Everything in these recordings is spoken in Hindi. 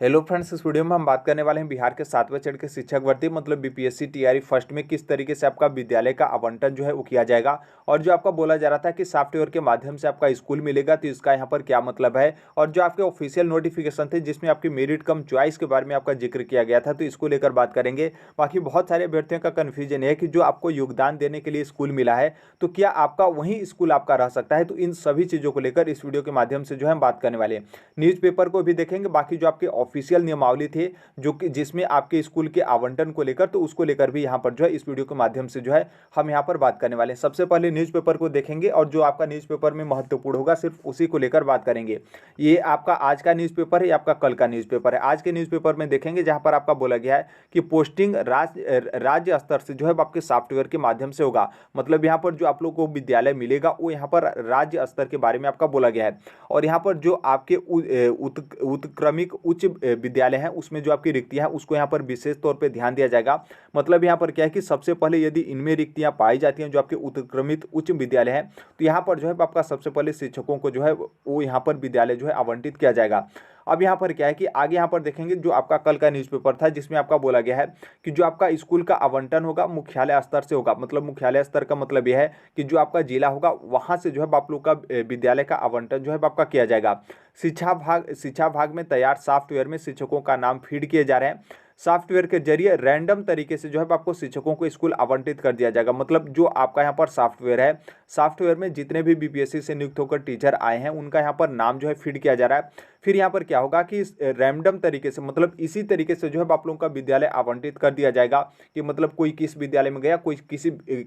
हेलो फ्रेंड्स, इस वीडियो में हम बात करने वाले हैं बिहार के 7वें चरण के शिक्षक भर्ती मतलब बीपीएससी टीआरई फर्स्ट में किस तरीके से आपका विद्यालय का आवंटन जो है वो किया जाएगा। और जो आपका बोला जा रहा था कि सॉफ्टवेयर के माध्यम से आपका स्कूल मिलेगा, तो इसका यहाँ पर क्या मतलब है। और जो आपके ऑफिशियल नोटिफिकेशन थे जिसमें आपकी मेरिट कम चॉइस के बारे में आपका जिक्र किया गया था, तो इसको लेकर बात करेंगे। बाकी बहुत सारे अभ्यर्थियों का कन्फ्यूजन है कि जो आपको योगदान देने के लिए स्कूल मिला है, तो क्या आपका वही स्कूल आपका रह सकता है। तो इन सभी चीज़ों को लेकर इस वीडियो के माध्यम से जो है हम बात करने वाले हैं। न्यूज़पेपर को भी देखेंगे, बाकी जो आपके ऑफिशियल नियमावली थे जो कि जिसमें आपके स्कूल के आवंटन को लेकर, तो उसको लेकर भी यहाँ पर जो है इस वीडियो के माध्यम से जो है हम यहाँ पर बात करने वाले हैं। सबसे पहले न्यूज़पेपर को देखेंगे और जो आपका न्यूज़पेपर में महत्वपूर्ण होगा सिर्फ उसी को लेकर बात करेंगे। ये आपका आज का न्यूज़पेपर है, आपका कल का न्यूज़पेपर है। आज के न्यूज़पेपर में देखेंगे जहाँ पर आपका बोला गया है कि पोस्टिंग राज्य स्तर से जो है आपके सॉफ्टवेयर के माध्यम से होगा। मतलब यहाँ पर जो आप लोग को विद्यालय मिलेगा वो यहाँ पर राज्य स्तर के बारे में आपका बोला गया है। और यहाँ पर जो आपके उत्क्रमिक उच्च विद्यालय हैं उसमें जो आपकी रिक्तियां हैं उसको यहाँ पर विशेष तौर पे ध्यान दिया जाएगा। मतलब यहाँ पर क्या है कि सबसे पहले यदि इनमें रिक्तियां पाई जाती हैं जो आपके उत्क्रमित उच्च विद्यालय हैं, तो यहाँ पर जो है आपका सबसे पहले शिक्षकों को जो है वो यहाँ पर विद्यालय जो है आवंटित किया जाएगा। अब यहाँ पर क्या है कि आगे यहाँ पर देखेंगे जो आपका कल का न्यूज़पेपर था जिसमें आपका बोला गया है कि जो आपका स्कूल का आवंटन होगा मुख्यालय स्तर से होगा। मतलब मुख्यालय स्तर का मतलब यह है कि जो आपका जिला होगा वहाँ से जो है आप लोग का विद्यालय का आवंटन जो है आपका किया जाएगा। शिक्षा भाग में तैयार सॉफ्टवेयर में शिक्षकों का नाम फीड किए जा रहे हैं। सॉफ्टवेयर के जरिए रैंडम तरीके से जो है आपको शिक्षकों को स्कूल आवंटित कर दिया जाएगा। मतलब जो आपका यहाँ पर सॉफ्टवेयर है, सॉफ्टवेयर में जितने भी बीपीएससी से नियुक्त होकर टीचर आए हैं उनका यहाँ पर नाम जो है फीड किया जा रहा है। फिर यहाँ पर क्या होगा कि रैंडम तरीके से मतलब इसी तरीके से जो है आप लोगों का विद्यालय आवंटित कर दिया जाएगा कि मतलब कोई किस विद्यालय में गया, कोई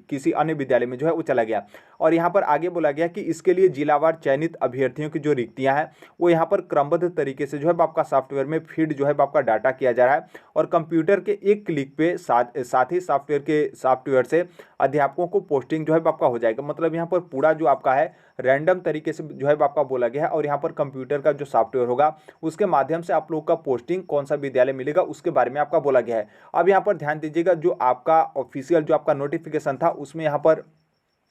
किसी अन्य विद्यालय में जो है वो चला गया। और यहाँ पर आगे बोला गया कि इसके लिए जिलावार चयनित अभ्यर्थियों की जो रिक्तियाँ हैं वो यहाँ पर क्रमबद्ध तरीके से जो है आपका सॉफ्टवेयर में फीड जो है आपका डाटा किया जा रहा है। और कंप्यूटर के एक क्लिक पे साथ ही सॉफ्टवेयर से अध्यापकों को पोस्टिंग जो है आपका हो जाएगा। मतलब यहाँ पर पूरा जो आपका है रैंडम तरीके से जो है आपका बोला गया है। और यहाँ पर कंप्यूटर का जो सॉफ्टवेयर होगा उसके माध्यम से आप लोग का पोस्टिंग कौन सा विद्यालय मिलेगा उसके बारे में आपका बोला गया है। अब यहाँ पर ध्यान दीजिएगा, जो आपका ऑफिशियल जो आपका नोटिफिकेशन था उसमें यहाँ पर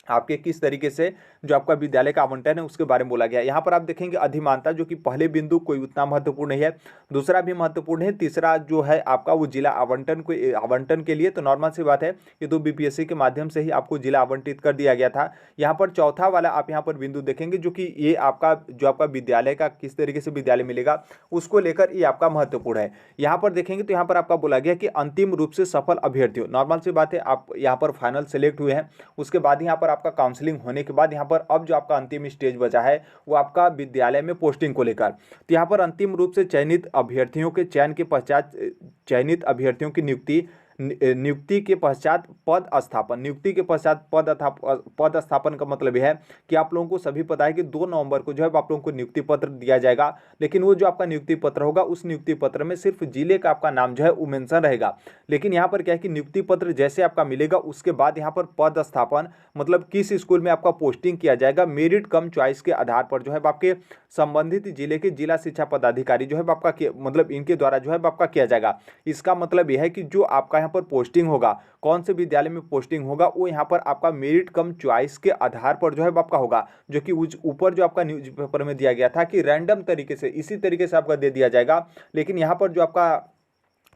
आपके किस तरीके से जो आपका विद्यालय का आवंटन है उसके बारे में बोला गया है। यहाँ पर आप देखेंगे अधिमानता, जो कि पहले बिंदु कोई उतना महत्वपूर्ण नहीं है, दूसरा भी महत्वपूर्ण है, तीसरा जो है आपका वो जिला आवंटन के लिए तो नॉर्मल सी बात है, ये तो बीपीएससी के माध्यम से ही आपको जिला आवंटित कर दिया गया था। यहाँ पर चौथा वाला आप यहाँ पर बिंदु देखेंगे जो कि ये आपका जो आपका विद्यालय का किस तरीके से विद्यालय मिलेगा उसको लेकर ये आपका महत्वपूर्ण है। यहाँ पर देखेंगे तो यहाँ पर आपका बोला गया कि अंतिम रूप से सफल अभ्यर्थियों, नॉर्मल सी बात है, आप यहाँ पर फाइनल सेलेक्ट हुए हैं, उसके बाद यहाँ पर आपका काउंसलिंग होने के बाद यहाँ पर अब जो आपका अंतिम स्टेज बचा है वो आपका विद्यालय में पोस्टिंग को लेकर। तो यहाँ पर अंतिम रूप से चयनित अभ्यर्थियों के चयन के पश्चात चयनित अभ्यर्थियों की नियुक्ति के पश्चात पद स्थापन का मतलब यह है कि आप लोगों को सभी पता है कि 2 नवंबर को जो है आप लोगों को नियुक्ति पत्र दिया जाएगा। लेकिन वो जो आपका नियुक्ति पत्र होगा उस नियुक्ति पत्र में सिर्फ जिले का आपका नाम जो है वो मेंशन रहेगा। लेकिन यहाँ पर क्या है कि नियुक्ति पत्र जैसे आपका मिलेगा उसके बाद यहाँ पर पद स्थापन मतलब किस स्कूल में आपका पोस्टिंग किया जाएगा मेरिट कम चॉइस के आधार पर जो है आपके संबंधित जिले के जिला शिक्षा पदाधिकारी जो है आपका मतलब इनके द्वारा जो है आपका किया जाएगा। इसका मतलब यह है कि जो आपका यहाँ पर पोस्टिंग होगा, कौन से विद्यालय में पोस्टिंग होगा, वो यहाँ पर आपका मेरिट कम चॉइस के आधार पर जो है आपका होगा, जो कि ऊपर जो आपका न्यूज पेपर में दिया गया था कि रैंडम तरीके से इसी तरीके से आपका दे दिया जाएगा। लेकिन यहाँ पर जो आपका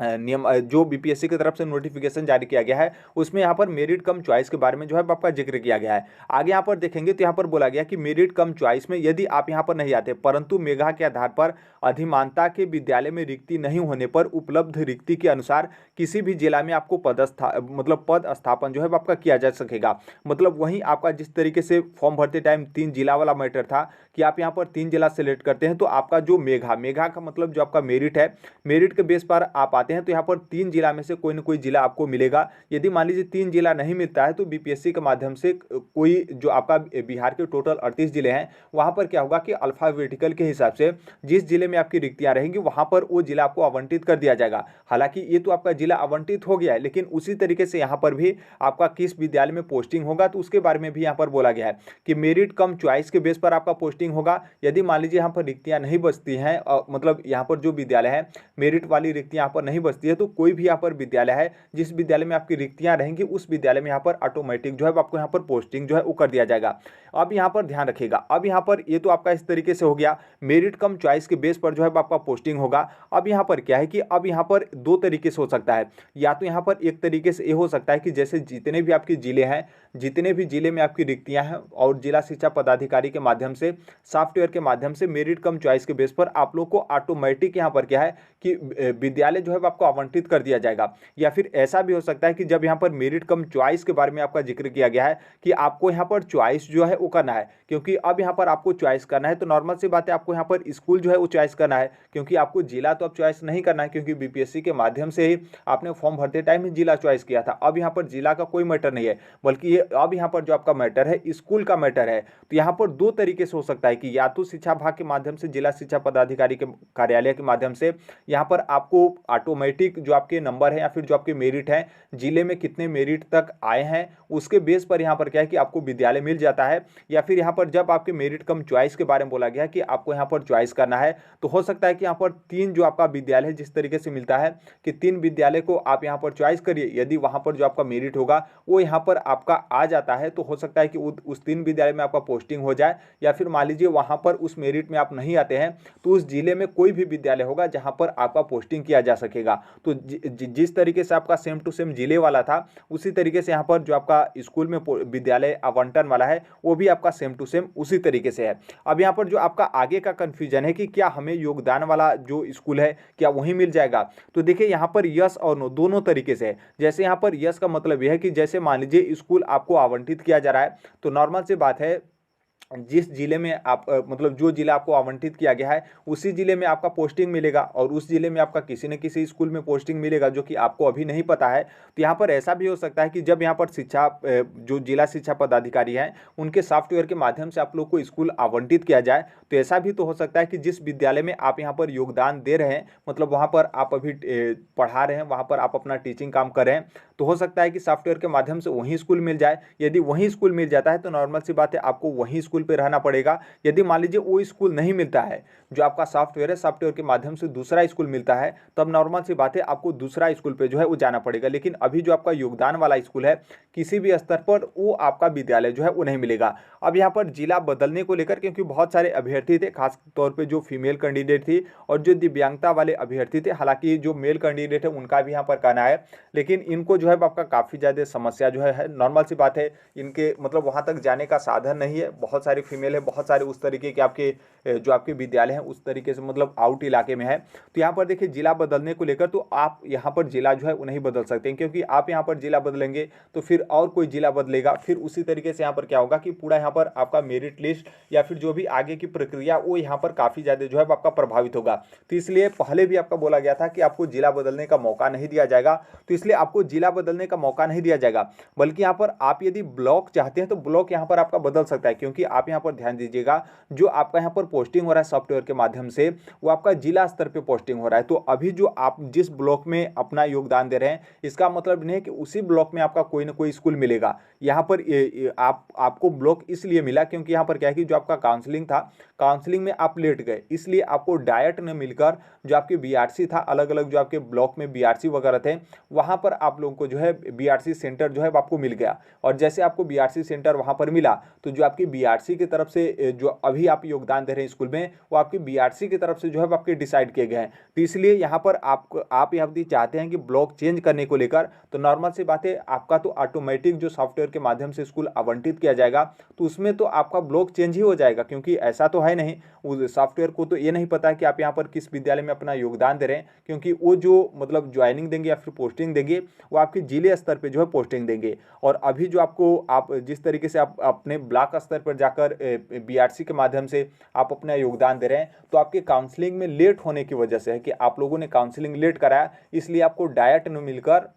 नियम जो बीपीएससी की तरफ से नोटिफिकेशन जारी किया गया है उसमें यहाँ पर मेरिट कम चॉइस के बारे में जो है आपका जिक्र किया गया है। आगे यहाँ पर देखेंगे तो यहाँ पर बोला गया कि मेरिट कम चॉइस में यदि आप यहाँ पर नहीं आते परंतु मेधा के आधार पर अधिमानता के विद्यालय में रिक्ति नहीं होने पर उपलब्ध रिक्ति के अनुसार किसी भी जिला में आपको पद स्थापन जो है आपका किया जा सकेगा। मतलब वहीं आपका जिस तरीके से फॉर्म भरते टाइम 3 जिला वाला मैटर था कि आप यहाँ पर 3 जिला सेलेक्ट करते हैं, तो आपका जो मेधा का मतलब जो आपका मेरिट है, मेरिट के बेस पर आप आते हैं तो यहाँ पर 3 जिला में से कोई ना कोई जिला आपको मिलेगा। यदि मान लीजिए 3 जिला नहीं मिलता है तो बीपीएससी के माध्यम से कोई जो आपका बिहार के टोटल 38 जिले हैं वहाँ पर क्या होगा कि अल्फाबेटिकल के हिसाब से जिस जिले में आपकी रिक्तियाँ रहेंगी वहाँ पर वो जिला आपको आवंटित कर दिया जाएगा। हालांकि ये तो आपका जिला आवंटित हो गया है, लेकिन उसी तरीके से यहाँ पर भी आपका किस विद्यालय में पोस्टिंग होगा तो उसके बारे में भी यहाँ पर बोला गया है कि मेरिट कम चॉइस के बेस पर आपका पोस्टिंग होगा। यदि मान लीजिए यहाँ पर रिक्तियाँ नहीं बचती हैं, मतलब यहाँ पर जो विद्यालय है मेरिट वाली रिक्तियाँ यहाँ पर नहीं नहीं बचती है तो कोई भी यहाँ पर विद्यालय है, जिस विद्यालय में आपकी रिक्तियां रहेंगी उस विद्यालय में यहाँ पर ऑटोमेटिक जो है आपको यहाँ पर पोस्टिंग जो है वो कर दिया जाएगा। अब यहाँ पर ध्यान रखिएगा, अब यहाँ पर ये तो आपका इस तरीके से हो गया, मेरिट कम चॉइस के बेस पर जो है आपका पोस्टिंग होगा। अब यहाँ पर क्या है कि अब यहाँ पर दो तरीके से हो सकता है, या तो यहाँ पर एक तरीके से ये हो सकता है कि जैसे जितने भी आपके जिले हैं, जितने भी जिले में आपकी रिक्तियां हैं और जिला शिक्षा पदाधिकारी के माध्यम से, सॉफ्टवेयर के माध्यम से मेरिट कम चॉइस के बेस पर आप लोग को ऑटोमेटिक यहाँ पर क्या है कि विद्यालय जो है आपको आवंटित कर दिया जाएगा। या फिर ऐसा भी हो सकता है कि जब यहाँ पर मेरिट कम चॉइस के बारे में आपका जिक्र किया गया है कि आपको यहाँ पर चॉइस जो है वो करना है, क्योंकि अब यहाँ पर आपको चॉइस करना है तो नॉर्मल सी बात है आपको यहाँ पर स्कूल जो है वो चॉइस करना है, क्योंकि आपको जिला तो अब चॉइस नहीं करना है, क्योंकि बीपीएससी के माध्यम से ही आपने फॉर्म भरते टाइम ही जिला चॉइस किया था। अब यहाँ पर जिला का कोई मैटर नहीं है, बल्कि ये अब यहाँ पर जो आपका मैटर है स्कूल का मैटर है। तो यहाँ पर दो तरीके से हो सकता है कि या तो शिक्षा विभाग के माध्यम से, जिला शिक्षा पदाधिकारी के कार्यालय के माध्यम से यहाँ पर आपको ऑटोमेटिक जो आपके नंबर है या फिर जो आपके मेरिट है, जिले में कितने मेरिट तक आए हैं उसके बेस पर यहाँ पर क्या है कि आपको विद्यालय मिल जाता है। या फिर यहाँ पर जब आपके मेरिट कम चॉइस के बारे में बोला गया कि आपको यहाँ पर चॉइस करना है, तो हो सकता है कि यहाँ पर तीन जो आपका विद्यालय है, जिस तरीके से मिलता है कि तीन विद्यालय को आप यहाँ पर चॉइस करिए, यदि वहाँ पर जो आपका मेरिट होगा वो यहाँ पर आपका आ जाता है तो हो सकता है कि उस तीन विद्यालय में आपका पोस्टिंग हो जाए। या फिर मान लीजिए वहाँ पर उस मेरिट में आप नहीं आते हैं तो उस जिले में कोई भी विद्यालय होगा जहाँ पर आपका पोस्टिंग किया जा सकेगा। तो जिस तरीके से आपका सेम टू सेम जिले वाला था, उसी तरीके से यहाँ पर जो आपका स्कूल में विद्यालय आवंटन वाला है वो भी आपका सेम टू सेम उसी तरीके से है। अब यहाँ पर जो आपका आगे का कंफ्यूजन है कि क्या हमें योगदान वाला जो स्कूल है क्या वहीं मिल जाएगा, तो देखिए यहाँ पर यस और नो दोनों तरीके से है। जैसे यहाँ पर यस का मतलब यह है कि जैसे मान लीजिए स्कूल आपको आवंटित किया जा रहा है, तो नॉर्मल सी बात है जिस जिले में आप मतलब जो जिला आपको आवंटित किया गया है उसी जिले में आपका पोस्टिंग मिलेगा और उस जिले में आपका किसी न किसी स्कूल में पोस्टिंग मिलेगा जो कि आपको अभी नहीं पता है। तो यहाँ पर ऐसा भी हो सकता है कि जब यहाँ पर शिक्षा जो जिला शिक्षा पदाधिकारी हैं उनके सॉफ्टवेयर के माध्यम से आप लोग को स्कूल आवंटित किया जाए, तो ऐसा भी तो हो सकता है कि जिस विद्यालय में आप यहाँ पर योगदान दे रहे हैं, मतलब वहाँ पर आप अभी पढ़ा रहे हैं, वहाँ पर आप अपना टीचिंग काम कर रहे हैं, तो हो सकता है कि सॉफ्टवेयर के माध्यम से वहीं स्कूल मिल जाए। यदि वहीं स्कूल मिल जाता है तो नॉर्मल सी बात है आपको वहीं स्कूल पे रहना पड़ेगा। यदि मान लीजिए वो स्कूल नहीं मिलता है, जो आपका सॉफ्टवेयर है, सॉफ्टवेयर के माध्यम से दूसरा स्कूल मिलता है, तब नॉर्मल सी बात है आपको दूसरा स्कूल पे जो है वो जाना पड़ेगा। लेकिन अभी जो आपका योगदान वाला स्कूल है किसी भी स्तर पर वो आपका विद्यालय जो है वो नहीं मिलेगा। अब यहाँ पर जिला बदलने को लेकर क्योंकि बहुत सारे अभ्यर्थी थे, खास तौर पर जो फीमेल कैंडिडेट थी और जो दिव्यांगता वाले अभ्यर्थी थे, हालांकि जो मेल कैंडिडेट है उनका भी यहाँ पर कहना है, लेकिन इनको जो है आपका काफ़ी ज़्यादा समस्या जो है नॉर्मल सी बात है, इनके मतलब वहाँ तक जाने का साधन नहीं है। बहुत सारे फीमेल है, बहुत सारे उस तरीके के आपके जो आपके विद्यालय हैं उस तरीके से मतलब आउट इलाके में है। तो यहाँ पर देखिए जिला बदलने को लेकर तो आप यहाँ पर जिला जो है वो नहीं बदल सकते हैं, क्योंकि आप यहाँ पर जिला बदलेंगे तो फिर और कोई जिला बदलेगा, फिर उसी तरीके से यहाँ पर क्या होगा कि पूरा यहाँ पर आपका मेरिट लिस्ट या फिर जो भी आगे की प्रक्रिया वो यहाँ पर काफ़ी ज़्यादा जो है आपका प्रभावित होगा। तो इसलिए पहले भी आपका बोला गया था कि आपको जिला बदलने का मौका नहीं दिया जाएगा, तो इसलिए आपको जिला बदलने का मौका नहीं दिया जाएगा, बल्कि यहाँ पर आप यदि ब्लॉक चाहते हैं तो ब्लॉक यहाँ पर आपका बदल सकता है। क्योंकि आप यहाँ पर ध्यान दीजिएगा, जो आपका यहाँ पर पोस्टिंग हो रहा है सॉफ्टवेयर के माध्यम से वो आपका जिला स्तर पे पोस्टिंग हो रहा है। तो अभी जो आप जिस ब्लॉक में अपना योगदान दे रहे हैं इसका मतलब नहीं है कि उसी ब्लॉक में आपका कोई ना कोई स्कूल मिलेगा। यहाँ पर आपको ब्लॉक इसलिए मिला क्योंकि यहाँ पर क्या है कि जो आपका काउंसलिंग था, काउंसलिंग में आप लेट गए, इसलिए आपको डायरेक्ट न मिलकर जो आपके बीआरसी था, अलग अलग जो आपके ब्लॉक में बीआरसी वगैरह थे वहाँ पर आप लोगों को जो है बीआरसी सेंटर जो है आपको मिल गया। और जैसे आपको बीआरसी सेंटर वहाँ पर मिला तो जो आपकी बीआरसी की तरफ से जो अभी आप योगदान दे रहे हैं स्कूल में वो आपकी बीआरसी की तरफ से जो है आपके डिसाइड किए गए हैं। तो इसलिए यहाँ पर आप यदि चाहते हैं कि ब्लॉक चेंज करने को लेकर तो नॉर्मल सी बात है आपका तो ऑटोमेटिक जो सॉफ्टवेयर के माध्यम से स्कूल आवंटित किया जाएगा तो उसमें तो आपका ब्लॉक चेंज ही हो जाएगा। क्योंकि ऐसा तो है नहीं, उस सॉफ्टवेयर को तो ये नहीं पता है कि आप यहाँ पर किस विद्यालय में अपना योगदान दे रहे हैं, क्योंकि वो जो मतलब ज्वाइनिंग देंगे या फिर पोस्टिंग देंगे वो आपके जिले स्तर पर जो है पोस्टिंग देंगे। और अभी जो आपको आप जिस तरीके से आप अपने ब्लॉक स्तर पर जाकर बीआरसी के माध्यम से आप अपना योगदान दे रहे हैं तो आपके काउंसलिंग में लेट होने की वजह से है कि आप लोगों ने काउंसलिंग लेट कराया, इसलिए आपको डायरेक्ट न मिलकर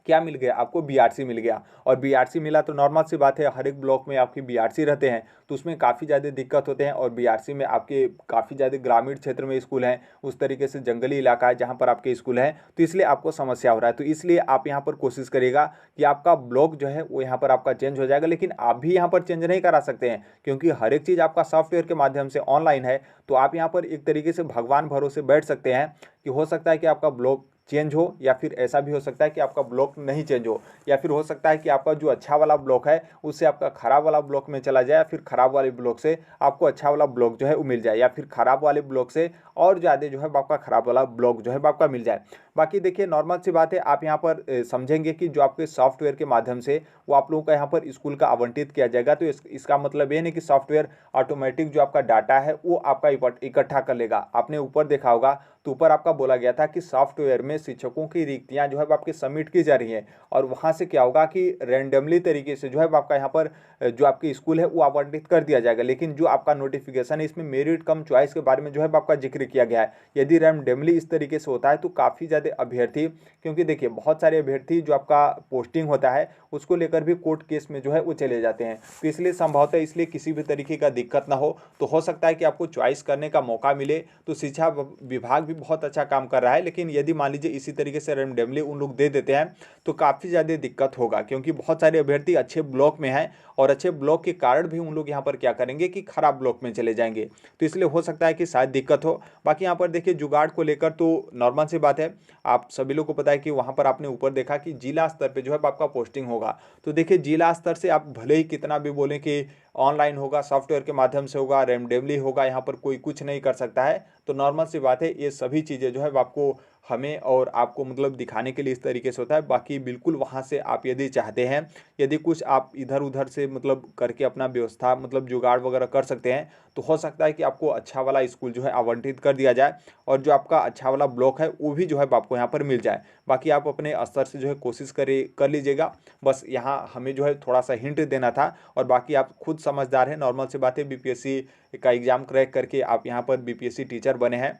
क्या मिल गया, आपको बीआरसी मिल गया। और बीआरसी मिला तो नॉर्मल सी बात है हर एक ब्लॉक में आपकी बीआरसी रहते हैं तो उसमें काफ़ी ज़्यादा दिक्कत होते हैं। और बीआरसी में आपके काफ़ी ज़्यादा ग्रामीण क्षेत्र में स्कूल हैं, उस तरीके से जंगली इलाका है जहाँ पर आपके स्कूल हैं, तो इसलिए आपको समस्या हो रहा है। तो इसलिए आप यहाँ पर कोशिश करिएगा कि आपका ब्लॉक जो है वो यहाँ पर आपका चेंज हो जाएगा। लेकिन आप भी यहाँ पर चेंज नहीं करा सकते हैं क्योंकि हर एक चीज़ आपका सॉफ्टवेयर के माध्यम से ऑनलाइन है। तो आप यहाँ पर एक तरीके से भगवान भरोसे बैठ सकते हैं कि हो सकता है कि आपका ब्लॉक चेंज हो, या फिर ऐसा भी हो सकता है कि आपका ब्लॉक नहीं चेंज हो, या फिर हो सकता है कि आपका जो अच्छा वाला ब्लॉक है उससे आपका खराब वाला ब्लॉक में चला जाए, या फिर खराब वाले ब्लॉक से आपको अच्छा वाला ब्लॉक जो है वो मिल जाए, या फिर खराब वाले ब्लॉक से और ज़्यादा जो है आपका खराब वाला ब्लॉक जो है आपका मिल जाए। बाकी देखिए नॉर्मल सी बात है, आप यहाँ पर समझेंगे कि जो आपके सॉफ्टवेयर के माध्यम से वो आप लोगों का यहाँ पर स्कूल का आवंटित किया जाएगा, तो इसका मतलब ये नहीं कि सॉफ्टवेयर ऑटोमेटिक जो आपका डाटा है वो आपका इकट्ठा कर लेगा। आपने ऊपर देखा होगा तो ऊपर आपका बोला गया था कि सॉफ्टवेयर में शिक्षकों की रिक्तियां जो है आपके सबमिट की जा रही हैं, और वहां से क्या होगा कि रैंडमली तरीके से जो है आपका यहाँ पर जो आपकी स्कूल है वो आवंटित कर दिया जाएगा। लेकिन जो आपका नोटिफिकेशन है इसमें मेरिट कम चॉइस के बारे में जो है आपका जिक्र किया गया है। यदि रैंडमली इस तरीके से होता है तो काफ़ी ज़्यादा अभ्यर्थी, क्योंकि देखिए बहुत सारे अभ्यर्थी जो आपका पोस्टिंग होता है उसको लेकर भी कोर्ट केस में जो है वो चले जाते हैं, तो इसलिए संभवतः इसलिए किसी भी तरीके का दिक्कत ना हो, तो हो सकता है कि आपको चॉइस करने का मौका मिले। तो शिक्षा विभाग भी बहुत अच्छा काम कर रहा है, लेकिन यदि मान लीजिए इसी तरीके से रैंडमली उन लोग दे देते हैं तो काफ़ी ज़्यादा दिक्कत होगा, क्योंकि बहुत सारे अभ्यर्थी अच्छे ब्लॉक में हैं और अच्छे ब्लॉक के कारण भी उन लोग यहाँ पर क्या करेंगे कि खराब ब्लॉक में चले जाएंगे, तो इसलिए हो सकता है कि शायद दिक्कत हो। बाकी यहाँ पर देखिए जुगाड़ को लेकर तो नॉर्मल सी बात है, आप सभी लोग को पता है कि वहाँ पर आपने ऊपर देखा कि जिला स्तर पे जो है आपका पोस्टिंग होगा। तो देखिए जिला स्तर से आप भले ही कितना भी बोलें कि ऑनलाइन होगा, सॉफ्टवेयर के माध्यम से होगा, रैंडमली होगा, यहाँ पर कोई कुछ नहीं कर सकता है, तो नॉर्मल सी बात है ये सभी चीज़ें जो है आपको हमें और आपको मतलब दिखाने के लिए इस तरीके से होता है। बाकी बिल्कुल वहाँ से आप यदि चाहते हैं, यदि कुछ आप इधर उधर से मतलब करके अपना व्यवस्था मतलब जुगाड़ वगैरह कर सकते हैं, तो हो सकता है कि आपको अच्छा वाला स्कूल जो है आवंटित कर दिया जाए और जो आपका अच्छा वाला ब्लॉक है वो भी जो है आपको यहाँ पर मिल जाए। बाकी आप अपने स्तर से जो है कोशिश कर लीजिएगा। बस यहाँ हमें जो है थोड़ा सा हिंट देना था, और बाकी आप खुद समझदार हैं, नॉर्मल सी बात है, बीपीएससी का एग्जाम क्रैक करके आप यहाँ पर बीपीएससी टीचर बने हैं,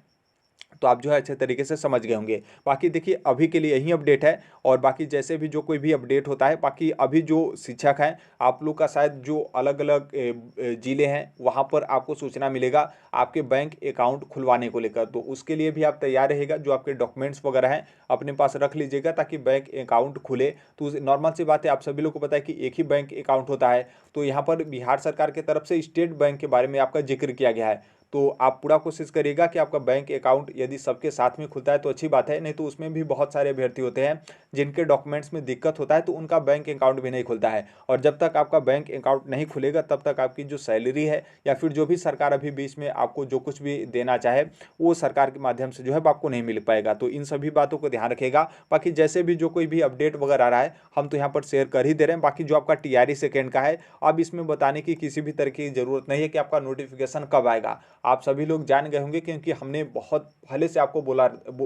तो आप जो है अच्छे तरीके से समझ गए होंगे। बाकी देखिए अभी के लिए यही अपडेट है, और बाकी जैसे भी जो कोई भी अपडेट होता है, बाकी अभी जो शिक्षक हैं आप लोग का शायद जो अलग अलग जिले हैं वहाँ पर आपको सूचना मिलेगा आपके बैंक अकाउंट खुलवाने को लेकर, तो उसके लिए भी आप तैयार रहेगा। जो आपके डॉक्यूमेंट्स वगैरह हैं अपने पास रख लीजिएगा ताकि बैंक अकाउंट खुले। तो नॉर्मल सी बात है, आप सभी लोग को पता है कि एक ही बैंक अकाउंट होता है, तो यहाँ पर बिहार सरकार की तरफ से स्टेट बैंक के बारे में आपका जिक्र किया गया है। तो आप पूरा कोशिश करिएगा कि आपका बैंक अकाउंट यदि सबके साथ में खुलता है तो अच्छी बात है, नहीं तो उसमें भी बहुत सारे अभ्यर्थी होते हैं जिनके डॉक्यूमेंट्स में दिक्कत होता है तो उनका बैंक अकाउंट भी नहीं खुलता है, और जब तक आपका बैंक अकाउंट नहीं खुलेगा तब तक आपकी जो सैलरी है या फिर जो भी सरकार अभी बीच में आपको जो कुछ भी देना चाहे वो सरकार के माध्यम से जो है आपको नहीं मिल पाएगा। तो इन सभी बातों को ध्यान रखिएगा। बाकी जैसे भी जो कोई भी अपडेट वगैरह आ रहा है हम तो यहाँ पर शेयर कर ही दे रहे हैं। बाकी जो आपका टीआरई सेकेंड का है, अब इसमें बताने की किसी भी तरह की जरूरत नहीं है कि आपका नोटिफिकेशन कब आएगा, आप सभी लोग जान गए होंगे, क्योंकि हमने बहुत पहले से आपको बोला,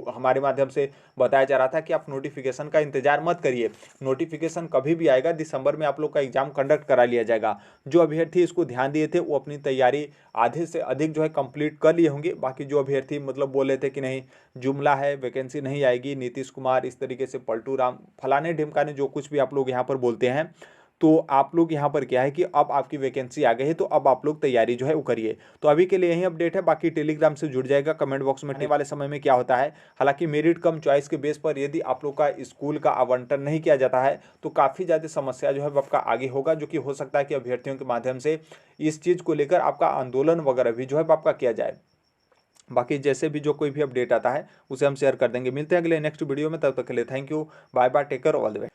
हमारे माध्यम से बताया जा रहा था कि आप नोटिफिकेशन का इंतजार मत करिए, नोटिफिकेशन कभी भी आएगा, दिसंबर में आप लोग का एग्जाम कंडक्ट करा लिया जाएगा। जो अभ्यर्थी इसको ध्यान दिए थे वो अपनी तैयारी आधे से अधिक जो है कंप्लीट कर लिए होंगे। बाकी जो अभ्यर्थी मतलब बोले थे कि नहीं जुमला है, वैकेंसी नहीं आएगी, नीतीश कुमार इस तरीके से पलटू राम फलाने ढिमकाने जो कुछ भी आप लोग यहाँ पर बोलते हैं, तो आप लोग यहाँ पर क्या है कि अब आपकी वैकेंसी आ गई है तो अब आप लोग तैयारी जो है वो करिए। तो अभी के लिए यही अपडेट है। बाकी टेलीग्राम से जुड़ जाएगा, कमेंट बॉक्स में आने वाले समय में क्या होता है। हालांकि मेरिट कम चॉइस के बेस पर यदि आप लोग का स्कूल का आवंटन नहीं किया जाता है तो काफ़ी ज़्यादा समस्या जो है आपका आगे होगा, जो कि हो सकता है कि अभ्यर्थियों के माध्यम से इस चीज़ को लेकर आपका आंदोलन वगैरह भी जो है आपका किया जाए। बाकी जैसे भी जो कोई भी अपडेट आता है उसे हम शेयर कर देंगे। मिलते हैं अगले नेक्स्ट वीडियो में, तब तक के लिए thank you, bye bye, take care, all the way.